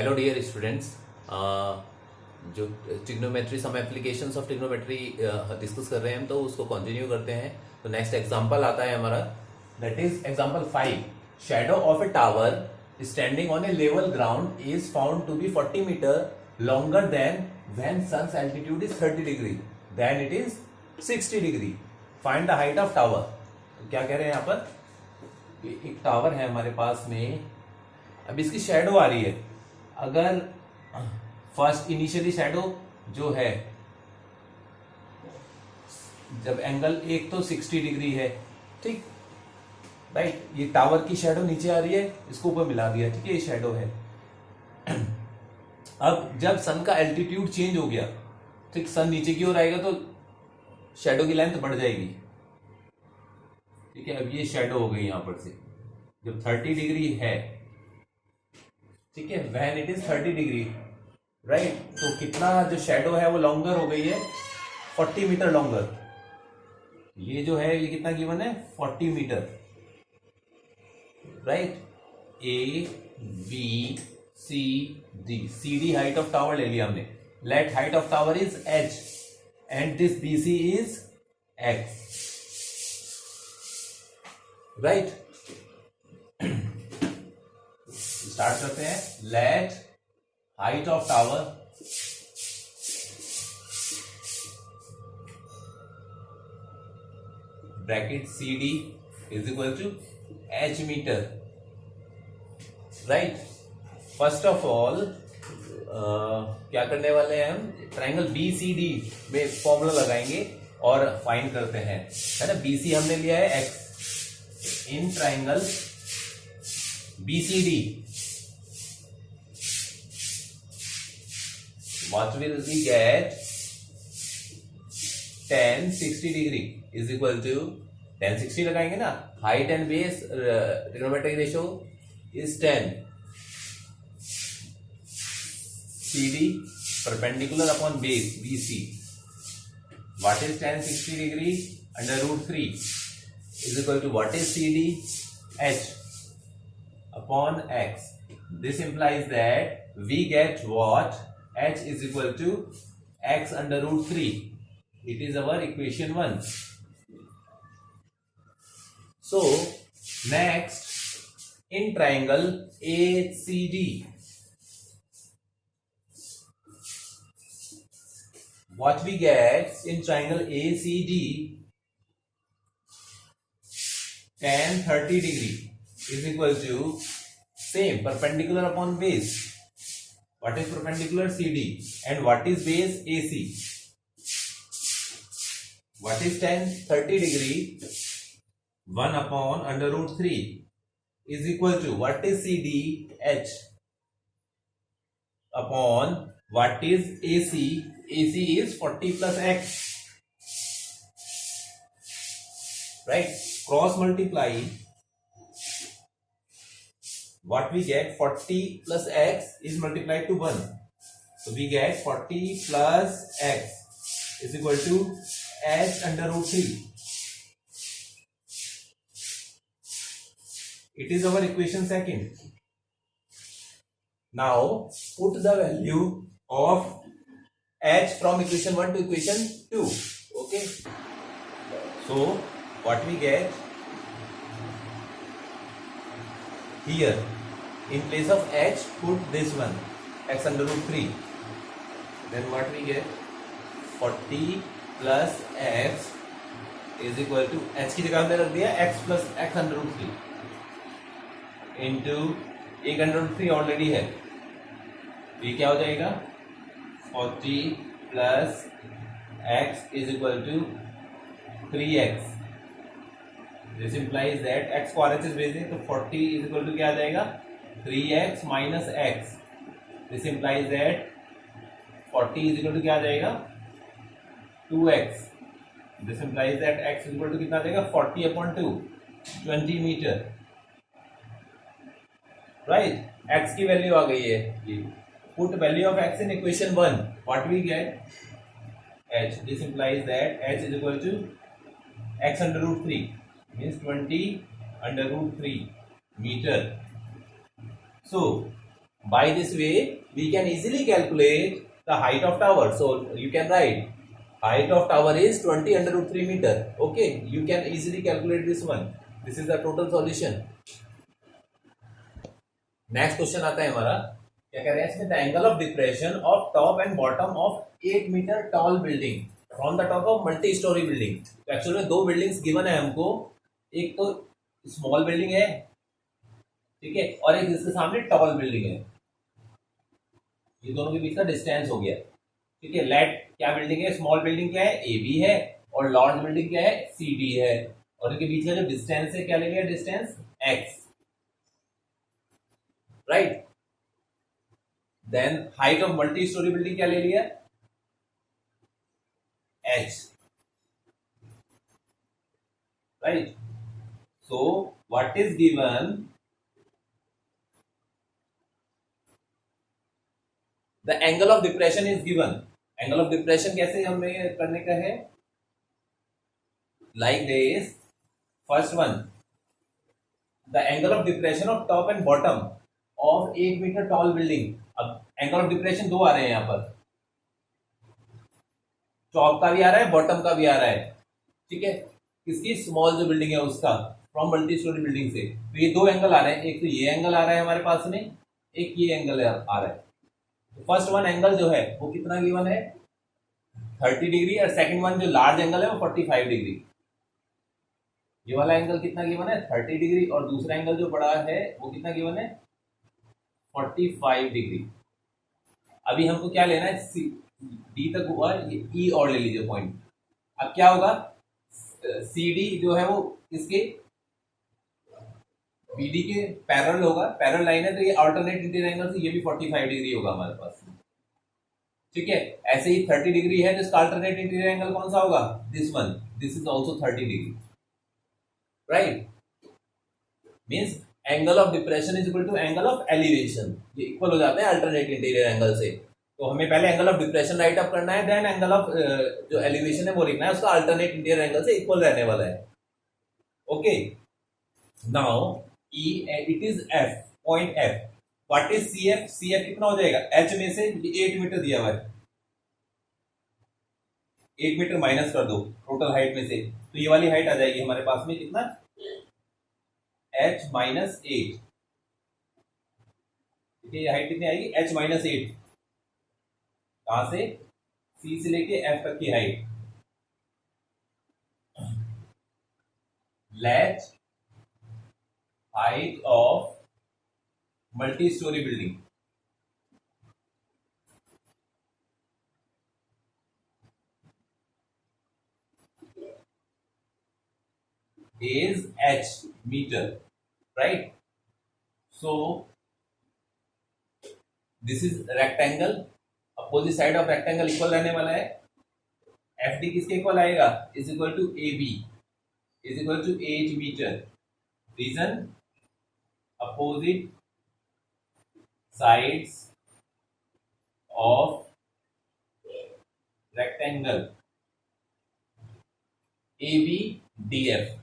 Hello dear students. जो trigonometry some applications of trigonometry discuss कर रहे हैं हम, तो उसको कंटिन्यू करते हैं। तो नेक्स्ट एग्जांपल आता है हमारा, that is example 5। Shadow of a tower standing on a level ground is found to be 40 metre longer than when sun's altitude is 30 degree then it is 60 degree. Find the height of tower. तो क्या कह रहे हैं यहाँ पर, एक tower है हमारे पास में, अब इसकी शैडो आ रही है। अगर फर्स्ट इनिशियली शैडो जो है, जब एंगल एक तो 60 डिग्री है, ठीक, राइट, ये टावर की शैडो नीचे आ रही है, इसको ऊपर मिला दिया, ठीक है, ये शैडो है। अब जब सन का एल्टीट्यूड चेंज हो गया, ठीक, सन नीचे की ओर आएगा तो शैडो की लेंथ बढ़ जाएगी, ठीक है। अब ये शैडो हो गई यहां पर से, जब 30 डिग्री है, ठीक है, when it is 30 degree, right, तो कितना जो शैडो है वो लॉन्गर हो गई है, 40 मीटर लॉन्गर। ये जो है ये कितना गिवन है, 40 metre, right. A B C D, C D height of tower ले लिया हमने। Let height of tower is H and this B C is X, right. Start करते हैं। Let height of tower bracket C D is equal to H metre, right. First of all क्या करने वाले हैं हम, ट्राइंगल बी सी डी में formula लगाएंगे और फाइंड करते हैं, है ना। बी सी हमने लिया है X, in triangle B C D what will we get, tan 60 degree is equal to, tan 60 लगाएंगे ना, height and base trigonometric ratio is 10, CD perpendicular upon base BC, what is tan 60 degree under root 3 is equal to what is CD, H upon X. This implies that we get what, H is equal to X under root 3. It is our equation 1. So next, in triangle ACD, what we get in triangle ACD, tan 30 degree is equal to same perpendicular upon base. What is perpendicular, CD, and what is base, AC. What is tan 30 degree, 1 upon under root 3 is equal to what is CD, H upon what is AC. AC is 40 plus X, right. Cross multiply, what we get, 40 plus X is multiplied to 1. So we get 40 plus X is equal to H under root 3. It is our equation 2. Now put the value of H from equation 1 to equation 2. Okay. So what we get here, in place of H put this one, X under root 3, then what we get, 40 plus X is equal to, H की जगह हमने रख दिया X plus X under root 3 into, एक under root 3 already है, तो ये क्या हो जाएगा, 40 plus X is equal to 3X. This implies that X को RHS भेज दें तो 40 is equal to क्या आ जाएगा, 3X minus X. This implies that 40 is equal to क्या आ जाएगा, 2X. This implies that X is equal to कितना आ जाएगा, 40 upon 2, 20 मीटर, right. X की वैल्यू आ गई है, put value of X in equation 1, what we get, H. This implies that H is equal to X under root 3 means 20 under root 3 meter. So By this way, we can easily calculate the height of tower. So you can write height of tower is 20 under root 3 meter. Okay, you can easily calculate this one. This is the total solution. Next question आता है हमारा, क्या कह रहे हैं इसमें, the angle of depression of top and bottom of 8 metre tall building from the top of multi storey building. तो actually में दो बिल्डिंग्स गिवन है हमको, एक तो स्मॉल बिल्डिंग है, ठीक है, और एक इसके सामने टॉल बिल्डिंग है। ये दोनों के बीच का डिस्टेंस हो गया, ठीक है। लेट क्या बिल्डिंग है, स्मॉल बिल्डिंग क्या है, ए बी है, और लार्ज बिल्डिंग क्या है, सी डी है, और इनके बीच का जो डिस्टेंस है क्या ले लिया, distance X, right. Then height of multi storey building क्या ले लिया, H, right. So what is given, the angle of depression is given. Angle of depression कैसे हमें करने का है, like this, first one, the angle of depression of top and bottom of 8 metre tall building. अब angle of depression दो आ रहे हैं यहां पर, टॉप का भी आ रहा है, बॉटम का भी आ रहा है, ठीक है, किसकी, स्मॉल जो बिल्डिंग है उसका, फ्रॉम मल्टी स्टोरी बिल्डिंग से। तो ये दो एंगल आ रहे हैं, एक तो ये एंगल आ रहा है हमारे पास में, एक ये एंगल आ रहा है। तो फर्स्ट वन एंगल जो है वो कितना गिवन है, 30 डिग्री, और सेकंड वन जो लार्ज एंगल है वो 45 डिग्री। ये वाला एंगल कितना गिवन है, 30 डिग्री, और दूसरा एंगल जो बड़ा है वो कितना गिवन है, 45 डिग्री। अभी हमको क्या लेना है, डी तक हुआ, ये ई और ले लीजिए पॉइंट। अब क्या होगा, सी डी जो है वो इसके बीडी के पैरेलल होगा, पैरेलल लाइन है, तो ये अल्टरनेट इंटीरियर एंगल से ये भी 45 डिग्री होगा हमारे पास, ठीक है। ऐसे ही 30 डिग्री है, तो इसका अल्टरनेट इंटीरियर एंगल कौन सा होगा, this one, this is also 30 degree, right. Means angle of depression is equal to angle of elevation, ये इक्वल हो जाते हैं अल्टरनेट इंटीरियर एंगल से। तो हमें पहले angle of depression right up करना है, देन एंगल ऑफ जो एलिवेशन है वो लिखना है, उसका अल्टरनेट इंटीरियर एंगल से इक्वल रहने वाला है। Okay, now E it is F, point F, what is C F, C F कितना हो जाएगा, एच में से 8 मीटर दिया हुआ है, 8 मीटर माइनस कर दो टोटल हाइट में से, तो ये वाली हाइट आ जाएगी हमारे पास में कितना, h माइनस 8, ठीक है। ये हाइट कितनी आएगी, h माइनस 8, कहां से, c से लेके f तक की height. Late height of multi storey building is h meter, right? So this is rectangle, opposite side of rectangle equal रहने वाला है, एफ डी किसके इक्वल आएगा, is equal to A B is equal to 8 metre. Reason, opposite sides of rectangle A B D F.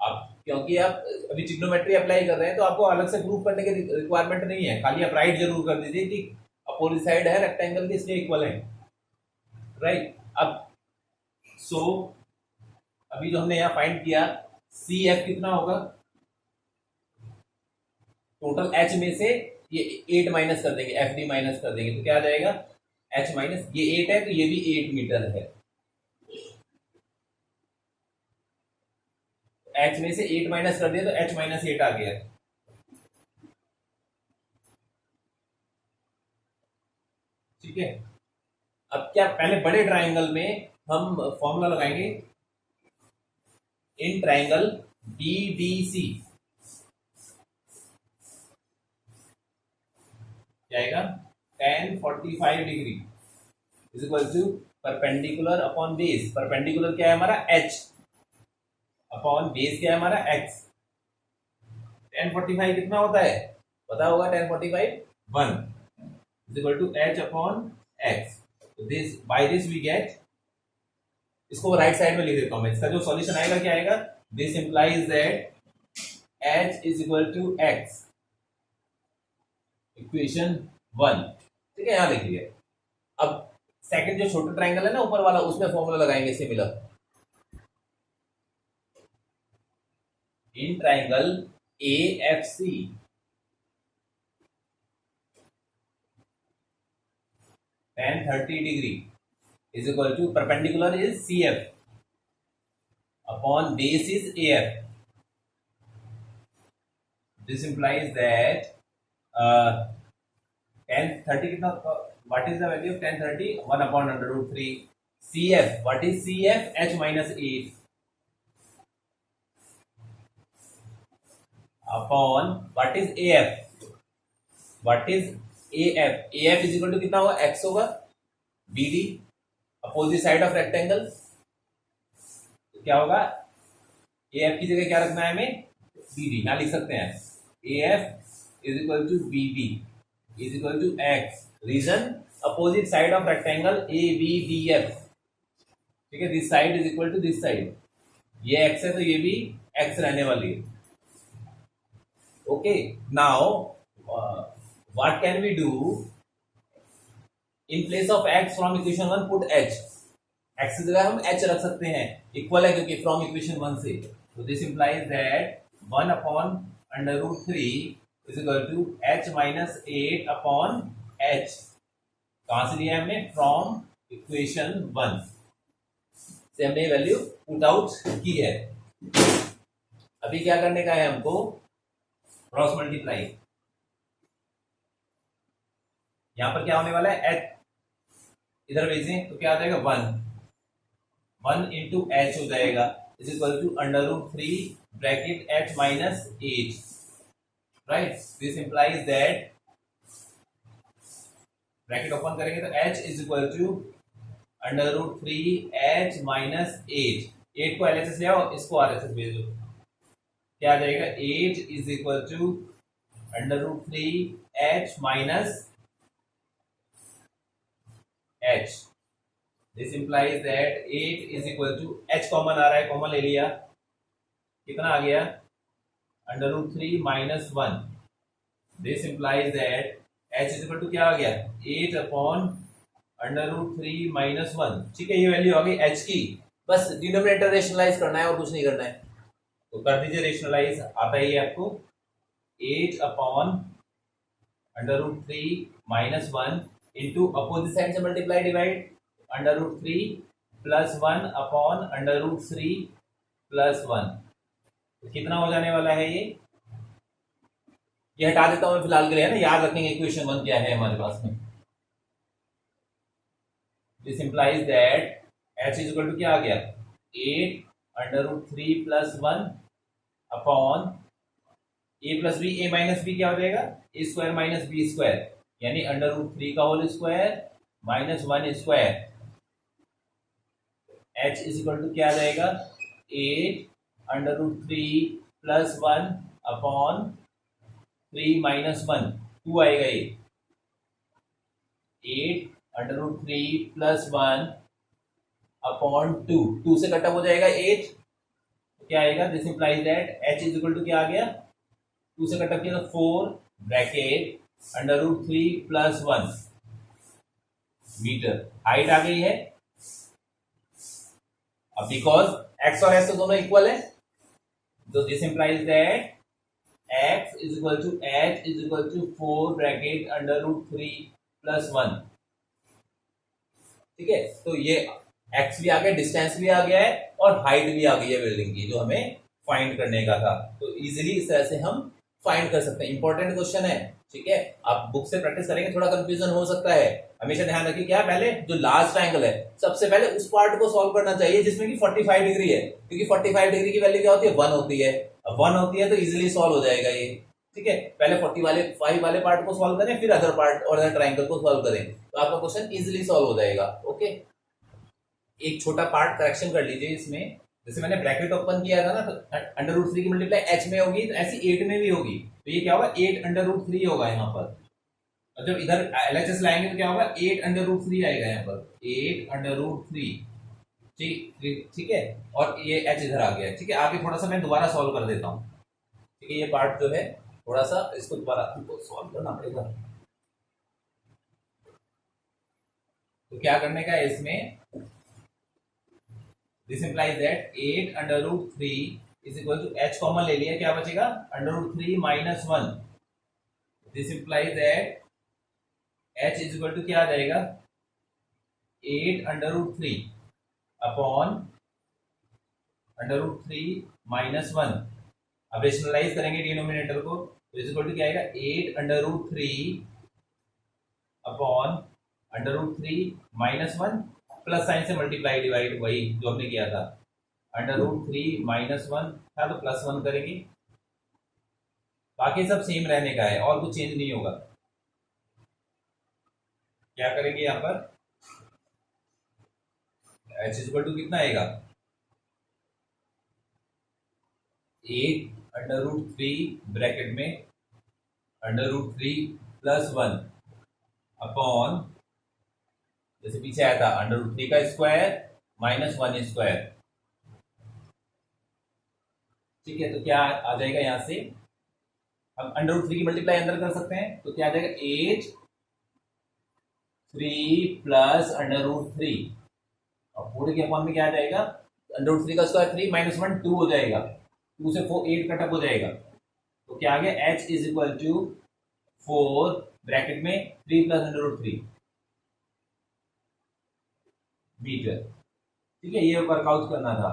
अब क्योंकि आप अभी trigonometry apply कर रहे हैं तो आपको अलग से प्रूफ करने की रिक्वायरमेंट नहीं है, खाली आप राइट जरूर कर दीजिए कि अपोजिट साइड है रेक्टेंगल के, इसलिए इक्वल है, राइट। अब सो अभी जो हमने यहाँ फाइंड किया, सी एफ कितना होगा, टोटल एच में से ये 8 माइनस कर देंगे, एफ डी माइनस कर देंगे, तो क्या आ जाएगा, एच माइनस, ये 8 है तो ये भी 8 मीटर है, एच में से 8 माइनस कर दिया तो एच माइनस 8 आ गया, ठीक है। अब क्या, पहले बड़े ट्राइंगल में हम फॉर्मूला लगाएंगे, in triangle D D C क्या आएगा, tan 45 degree is equal to perpendicular upon base, perpendicular क्या है हमारा h, अपॉन बेस क्या है हमारा x। tan 45 कितना होता है, पता होगा, tan 45 1 is equal to h upon x। This, by this we get, इसको राइट साइड में लिख देता हूं मैं, इसका जो सॉल्यूशन आएगा क्या आएगा, this implies that h is equal to x equation 1। ठीक है, यहां लिख लिया। अब सेकंड जो छोटा ट्रायंगल है ना ऊपर वाला, उसमें फॉर्मूला लगाएंगे similar. In triangle AFC tan 30 degree is equal to perpendicular is CF upon base is AF. This implies that tan 30 कितना, what is the value of tan 30? 1 upon under root 3 CF. What is CF? H minus 8 upon what is AF? What is AF? AF is equal to कितना होगा? X होगा, BD opposite side of rectangle. तो क्या होगा? AF की जगह क्या रखना है हमें? BD। यहाँ लिख सकते हैं AF is equal to BD is equal to X। Reason opposite side of rectangle ABDF। ठीक है, this side is equal to this side. ये X है तो ये भी X रहने वाली है। Okay, now what can we do? In place of X from equation 1 put H। X की जगह हम H रख सकते हैं, इक्वल है क्योंकि फ्रॉम इक्वेशन 1 से। तो this implies that 1 upon under root 3 is equal to H minus 8 upon H। कहां से लिया हमने? फ्रॉम इक्वेशन 1 से हमने वैल्यू पुट आउट की है। अभी क्या करने का है हमको? Cross multiply. यहां पर क्या होने वाला है? H इधर भेजें तो क्या आ जाएगा? 1 इंटू H हो जाएगा is equal to under root 3 bracket H minus 8। Right, this implies that bracket open करेंगे तो H is equal to under root 3 H minus 8। 8 को LHS ले आओ, इसको RHS भेजो। क्या आ जाएगा? 8 is equal to under root 3 H minus H। This implies that 8 is equal to H common आ रहा है, कॉमन ले लिया, कितना आ गया? Under root 3 minus 1। This implies that H is equal to क्या आ गया? 8 अपॉन अंडर रूट 3 माइनस 1। ठीक है, ये वैल्यू आ गई H की। बस डिनोमिनेटर रेशनलाइज करना है और कुछ नहीं करना है, तो कर दीजिए रेशनलाइज। आता ही है आपको 8 upon under root 3 minus 1 into opposite side से multiply divide under root 3 plus 1 upon under root 3 plus 1। तो कितना हो जाने वाला है ये हटा देता हूं मैं फिलहाल के लिए, है ना, याद रखेंगे इक्वेशन 1 क्या है हमारे पास में। This implies that H is equal to क्या आ गया? 8 under root 3 plus 1 upon a plus B. a minus B क्या हो जाएगा? A square minus B square, यानी अंडर रूट 3 का whole square minus 1 square. H is equal to क्या आ जाएगा? 8 under root 3 plus 1 upon 3 minus 1, 2 आएगा ये। 8 अंडर रूट 3 प्लस 1 अपॉन 2, 2 से कटअप हो जाएगा 8, तो क्या आएगा? This implies that H is equal to क्या आ गया? 2 से कटअप किया तो 4 bracket under root 3 plus 1 metre. Height आ गई है। अब बिकॉज X और S तो दोनों इक्वल है, तो this implies that X is equal to H is equal to 4 bracket under root 3 plus 1। ठीक है, तो ये X भी आ गया, डिस्टेंस भी आ गया है और हाइट भी आ गई है बिल्डिंग की, जो हमें फाइंड करने का था। तो इजीली इस तरह से हम फाइंड कर सकते हैं। इंपॉर्टेंट क्वेश्चन है, ठीक है, आप बुक से प्रैक्टिस करेंगे, थोड़ा कंफ्यूजन हो सकता है। हमेशा ध्यान रखिए क्या, पहले जो लास्ट ट्रायंगल है सबसे पहले उस पार्ट को सॉल्व करना चाहिए जिसमें कि 45 डिग्री है, क्योंकि 45 डिग्री की वैल्यू क्या होती है? 1 होती है। अब 1 होती है तो इजीली सॉल्व हो जाएगा ये। ठीक है, पहले 45 वाले पार्ट को सॉल्व करें, फिर अदर पार्ट और अदर ट्रायंगल को सॉल्व करें, तो आपका क्वेश्चन इजीली सॉल्व हो जाएगा। ओके, एक छोटा पार्ट करेक्शन कर लीजिए इसमें। जैसे मैंने ब्रैकेट ओपन किया था ना, तो अंडर रूट 3 की मल्टीप्लाई H में होगी, तो ऐसी 8 में भी होगी, तो ये क्या होगा? 8 अंडर रूट 3 होगा यहाँ पर। और जब इधर LHS लाएंगे तो क्या होगा? 8 अंडर रूट 3 आएगा यहाँ पर, 8 अंडर रूट 3। ठीक है, और ये H इधर आ गया। ठीक है, आगे थोड़ा सा मैं दोबारा सॉल्व कर देता हूँ। ठीक है, ये पार्ट जो है थोड़ा सा इसको दोबारा सॉल्व करना पड़ेगा। तो क्या करने का है इसमें, this implies that 8 under root 3 is equal to h common ले लिया, क्या बचेगा under root 3 minus 1। This implies that h is equal to क्या आ जाएगा 8 under root 3 upon under root 3 minus 1। अब रेशनलाइज करेंगे डिनोमिनेटर को, तो इज इक्वल टू क्या आएगा 8 under root 3 upon under root 3 minus 1 plus sign से मल्टीप्लाई डिवाइड, वही जो हमने किया था, अंडर रूट 3 माइनस 1 था तो प्लस 1 करेंगे। बाकी सब सेम रहने का है और कुछ चेंज नहीं होगा। क्या करेंगे यहां पर h इक्वल टू कितना आएगा 8 अंडर रूट 3 ब्रैकेट में अंडर रूट 3 प्लस 1 अपॉन, जैसे पीछे आया था अंडर रूट 3 का स्क्वायर माइनस 1 स्क्वायर। ठीक है, तो क्या आ जाएगा यहां से, हम अंडर रूट 3 की मल्टीप्लाई अंदर कर सकते हैं, तो क्या आ जाएगा 8 3 प्लस अंडर रूट 3 और पूरे के अपॉन में क्या आ जाएगा अंडर रूट 3 का स्क्वायर 3 माइनस 1 2 हो जाएगा, 2 से 4 8 कटअप हो जाएगा। तो क्या आ गया h is equal to 4 bracket में 3 प्लस अंडर रूट 3 मीटर। ठीक है, ये वर्कआउट करना था।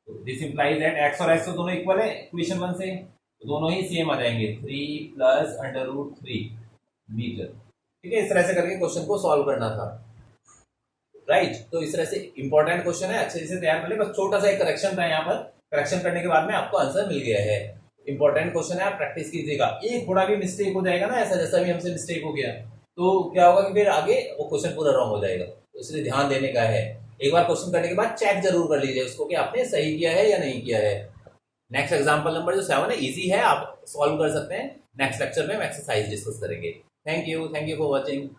तो दिस इंप्लाइज दैट x और h तो दोनों इक्वल है इक्वेशन 1 से, तो दोनों ही सेम आ जाएंगे 3 प्लस अंडर रूट 3 मीटर। ठीक है, इस तरह से करके क्वेश्चन को सॉल्व करना था। राइट, तो इस तरह से इंपॉर्टेंट क्वेश्चन है, अच्छे से तैयार कर ले। बस छोटा सा एक करेक्शन था यहाँ पर, करेक्शन करने के बाद में आपको आंसर मिल गया है। इंपॉर्टेंट क्वेश्चन है, आप प्रैक्टिस कीजिएगा। एक थोड़ा भी मिस्टेक हो जाएगा ना, ऐसा जैसा भी हमसे मिस्टेक हो गया, तो क्या होगा कि फिर आगे वो क्वेश्चन पूरा रॉन्ग हो जाएगा। तो इसलिए ध्यान देने का है। एक बार क्वेश्चन करने के बाद चेक जरूर कर लीजिए उसको कि आपने सही किया है या नहीं किया है। नेक्स्ट एग्जाम्पल नंबर जो 7 है, इजी है, आप सॉल्व कर सकते हैं। नेक्स्ट लेक्चर में हम एक्सरसाइज डिस्कस करेंगे। Thank you for watching.